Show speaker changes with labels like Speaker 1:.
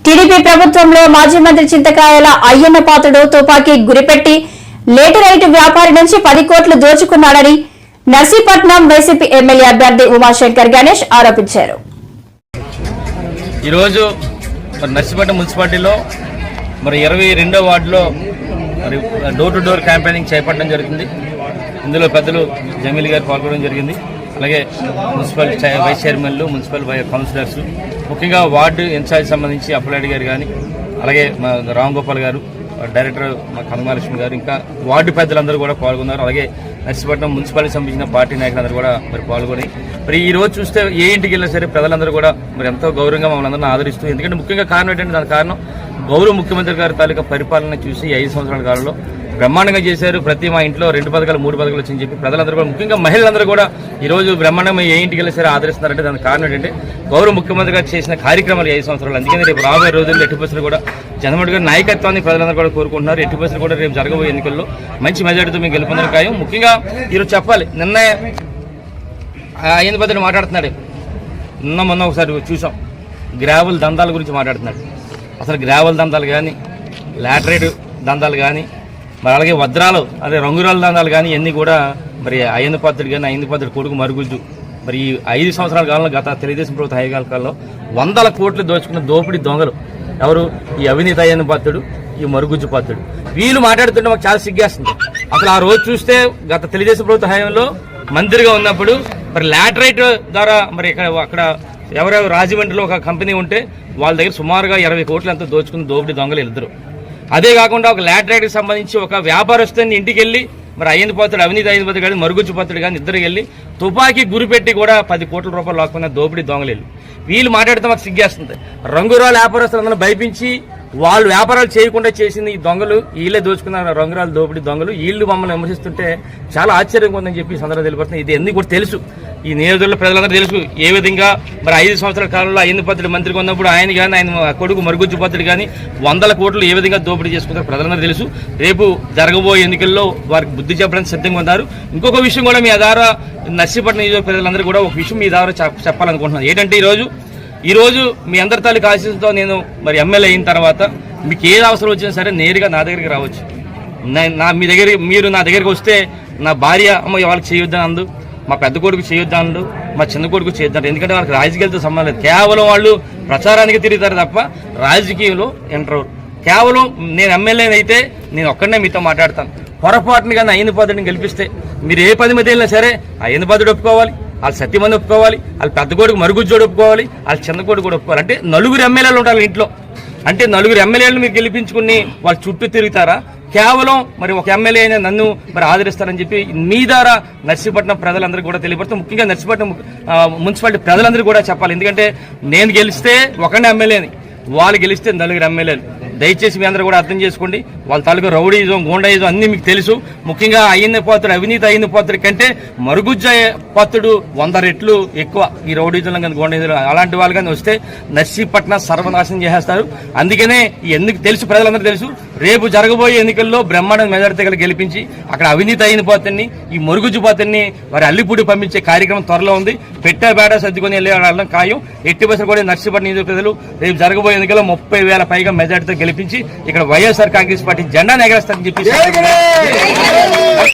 Speaker 1: TDP ప్రభుత్వంలో మాజీ మంత్రి చింతకాయల అయ్యన్న పాత్రుడు తుపాకీ గురిపెట్టి లేటరైట్ వ్యాపారి నుంచి 10 కోట్లు దోచుకున్నాడని నర్సీపట్నం వైసీపీ ఎమ్మెల్యే అభ్యర్థి ఉమాశంకర్ గణేష్ ఆరోపించారు.
Speaker 2: ఈరోజు నర్సీపట్నం మున్సిపాలిటీలో 22వ వార్డులో డోర్ టు డోర్ క్యాంపెయినింగ్ చేపట్టడం జరుగుతుంది. ఇందులో పెద్దలు జమీల్ గారు పాల్గొనడం జరిగింది. అలాగే మున్సిపల్ వైస్ చైర్మన్లు, మున్సిపల్ కౌన్సిలర్స్, ముఖ్యంగా వార్డు ఇన్ఛార్జ్ సంబంధించి అప్పలాడి గారు కానీ, అలాగే మా రామ్ గోపాల్ గారు, డైరెక్టర్ మా కనకమహాలక్ష్మి గారు, ఇంకా వార్డు పెద్దలందరూ కూడా పాల్గొన్నారు. అలాగే నర్సీపట్నం మున్సిపాలిటీ సంబంధించిన పార్టీ నాయకులందరూ కూడా పాల్గొని ఈ రోజు చూస్తే ఏ ఇంటికి వెళ్ళినా సరే ప్రజలందరూ కూడా ఎంతో గౌరవంగా మమ్మల్ని అందరినీ ఆదరిస్తూ, ఎందుకంటే ముఖ్యంగా కారణం ఏంటంటే దాని కారణం గౌరవ ముఖ్యమంత్రి గారి తాలూకా పరిపాలన చూసి 5 సంవత్సరాల కాలంలో బ్రహ్మాండంగా చేశారు. ప్రతి మా ఇంట్లో 2 పథకాలు 3 పథకాలు వచ్చని చెప్పి ప్రజలందరూ కూడా, ముఖ్యంగా మహిళలందరూ కూడా ఈ రోజు బ్రహ్మాండంగా ఏ ఇంటికి వెళ్ళి సరే ఆదరిస్తున్నారంటే దానికి కారణం ఏంటంటే గౌరవ ముఖ్యమంత్రి గారు చేసిన కార్యక్రమాలు 5 సంవత్సరాలు. అందుకని రేపు రాబోయే రోజుల్లో ఎట్టి బస్సులు కూడా జగన్మోహన్ గారి నాయకత్వాన్ని ప్రజలందరూ కూడా కోరుకుంటున్నారు. ఎట్టి బస్సులు కూడా రేపు జరగబోయే ఎన్నికల్లో మంచి మెజార్టీతో మేము గెలుపొందడం ఖాయం. ముఖ్యంగా ఈరోజు చెప్పాలి, నిన్న అయ్యన్న పద్ధతి మాట్లాడుతున్నాడు. మొన్న ఒకసారి చూసాం, గ్రావెల్ దందాల గురించి మాట్లాడుతున్నాడు. అసలు గ్రావెల్ దందాలు కానీ, లాటరైడ్ దందాలు కానీ, మరి అలాగే వజ్రాలు అదే రంగురాల దందాలు కానీ ఇవన్నీ కూడా అయ్యన్న పాత్రుడు కానీ, అయ్యన్న పాత్రుడు కొడుకు మరుగుజ్జు ఈ 5 సంవత్సరాల కాలంలో గత తెలుగుదేశం ప్రభుత్వ హైకాల కాలంలో 100 కోట్లు దోచుకున్న దోపిడీ దొంగలు ఎవరు? ఈ అవినీతి అయ్యన్న పాత్రుడు, ఈ మరుగుజ్జు పాత్రుడు. వీళ్ళు మాట్లాడుతుంటే మాకు చాలా సిగ్గేస్తుంది. అసలు ఆ రోజు చూస్తే గత తెలుగుదేశం ప్రభుత్వ హయాంలో మంత్రిగా ఉన్నప్పుడు లాటరైట్ ద్వారా అక్కడ ఎవరెవరు రాజమండ్రిలో ఒక కంపెనీ ఉంటే వాళ్ళ దగ్గర సుమారుగా 20 కోట్లు అంతా దోచుకున్న దోపిడీ దొంగలు ఇద్దరు. అదే కాకుండా ఒక లాటరైట్కి సంబంధించి ఒక వ్యాపారస్తుని ఇంటికి వెళ్ళి అయ్యన్న పాత్రుడు, అవినీతి అయ్యన్న పాత్రుడు కానీ, మరుగుజ్జు పాత్రుడు కానీ ఇద్దరు వెళ్ళి తుపాకీ గురిపెట్టి కూడా 10 కోట్ల రూపాయలు లాక్కున్న దోపిడీ దొంగలు. వీళ్ళు మాట్లాడితే మాకు సిగ్గేస్తుంది. రంగురాల వ్యాపారస్తులందరూ భయపించి వాళ్ళు వ్యాపారాలు చేయకుండా చేసింది ఈ దొంగలు, వీళ్ళే దోచుకున్న రంగురాల దోపిడీ దొంగలు. వీళ్ళు మమ్మల్ని విమర్శిస్తుంటే చాలా ఆశ్చర్యంగా ఉందని చెప్పి సందర్భం తెలియపడుతుంది. ఇది ఎందుకు కూడా తెలుసు, ఈ నియోజకవర్గంలో ప్రజలందరూ తెలుసు ఏ విధంగా 5 సంవత్సరాల కాలంలో అయ్యన్న పాత్రుడు మంత్రిగా ఉన్నప్పుడు ఆయన కానీ, ఆయన కొడుకు మరుగుజ్జు పాత్రుడు కానీ 100 కోట్లు ఏ విధంగా దోపిడీ చేసుకుంటారో ప్రజలందరూ తెలుసు. రేపు జరగబోయే ఎన్నికల్లో వారికి బుద్ధి చెప్పడానికి సిద్ధంగా ఉన్నారు. ఇంకొక విషయం కూడా మీ ద్వారా నర్సీపట్నం నియోజకవర్గ ప్రజలందరూ కూడా ఒక విషయం మీ ద్వారా చెప్పాలనుకుంటున్నాను. ఏంటంటే ఈరోజు మీ అందరి తాలూకు ఆశీస్సుతో నేను ఎమ్మెల్యే అయిన తర్వాత మీకు ఏది అవసరం వచ్చినా సరే నేరుగా నా దగ్గరికి రావచ్చు. మీరు నా దగ్గరికి వస్తే నా భార్య అమ్మ వాళ్ళకి చేయొద్దని అందు, మా పెద్ద కొడుకు చేయొద్దాను, మా చిన్న కొడుకు చేయొద్దాను. ఎందుకంటే వాళ్ళకి రాజకీయాలతో సంబంధం లేదు. కేవలం వాళ్ళు ప్రచారానికి తిరుగుతారు తప్ప రాజకీయంలో ఎంటర్. కేవలం నేను ఎమ్మెల్యే అయితే నేను ఒక్కడనే మీతో మాట్లాడతాను. పొరపాటుని కానీ అయ్యన్న పాత్రుడిని గెలిపిస్తే మీరు ఏ 10 మంది వెళ్ళినా సరే అయ్యన్న పాత్రుడు ఒప్పుకోవాలి, వాళ్ళు సత్యమంది ఒప్పుకోవాలి, వాళ్ళ పెద్ద కొడుకు మరుగుజ్జోడు ఒప్పుకోవాలి, వాళ్ళ చిన్న కొడుకు కూడా ఒప్పుకోవాలి. అంటే 4 ఎమ్మెల్యేలు ఉంటారు ఇంట్లో. అంటే 4 ఎమ్మెల్యేలను మీరు గెలిపించుకుని వాళ్ళ చుట్టూ తిరుగుతారా? కేవలం ఒక ఎమ్మెల్యే అయినా నన్ను ఆదరిస్తారని చెప్పి మీ ద్వారా నర్సీపట్నం ప్రజలందరూ కూడా తెలియపడుతుంది. ముఖ్యంగా నర్సీపట్నం మున్సిపాలిటీ ప్రజలందరూ కూడా చెప్పాలి. ఎందుకంటే నేను గెలిస్తే ఒకనే ఎమ్మెల్యేని, వాళ్ళు గెలిస్తే 4 ఎమ్మెల్యేలు. దయచేసి మీ అందరూ కూడా అర్థం చేసుకోండి. వాళ్ళ తాలూకు రౌడీజం, గూండాయిజం అన్ని మీకు తెలుసు. ముఖ్యంగా అయ్యన్న పాత్రుడు, అవినీతి అయ్యన్న పాత్రుడు కంటే మరుగుజ్జు పాత్రుడు 100 రెట్లు ఎక్కువ ఈ రౌడీజంలో కానీ, గూండాయిజంలో అలాంటి వాళ్ళు కానీ వస్తే నర్సీపట్నం సర్వనాశనం చేసేస్తారు. అందుకనే ఎందుకు తెలుసు, ప్రజలందరూ తెలుసు. రేపు జరగబోయే ఎన్నికల్లో బ్రహ్మాండ మెజారిటీ గెలిపించి అక్కడ అవినీతి అయ్యన్న పాత్రుడిని, ఈ మరుగుజ్జు పాత్రుడిని అల్లిపూడి పంపించే కార్యక్రమం త్వరలో ఉంది. పెట్టే బేడ సర్దుకొని వెళ్ళడం ఖాయం. ఎట్టి బస్సులు కూడా నర్సీపట్నం నియోజక ప్రజలు రేపు జరగబోయే ఎన్నికల్లో 30,000 పైగా మెజారిటీతో గెలిపించి ఇక్కడ వైఎస్ఆర్ కాంగ్రెస్ పార్టీ జెండా ఎగరేస్తారని చెప్పి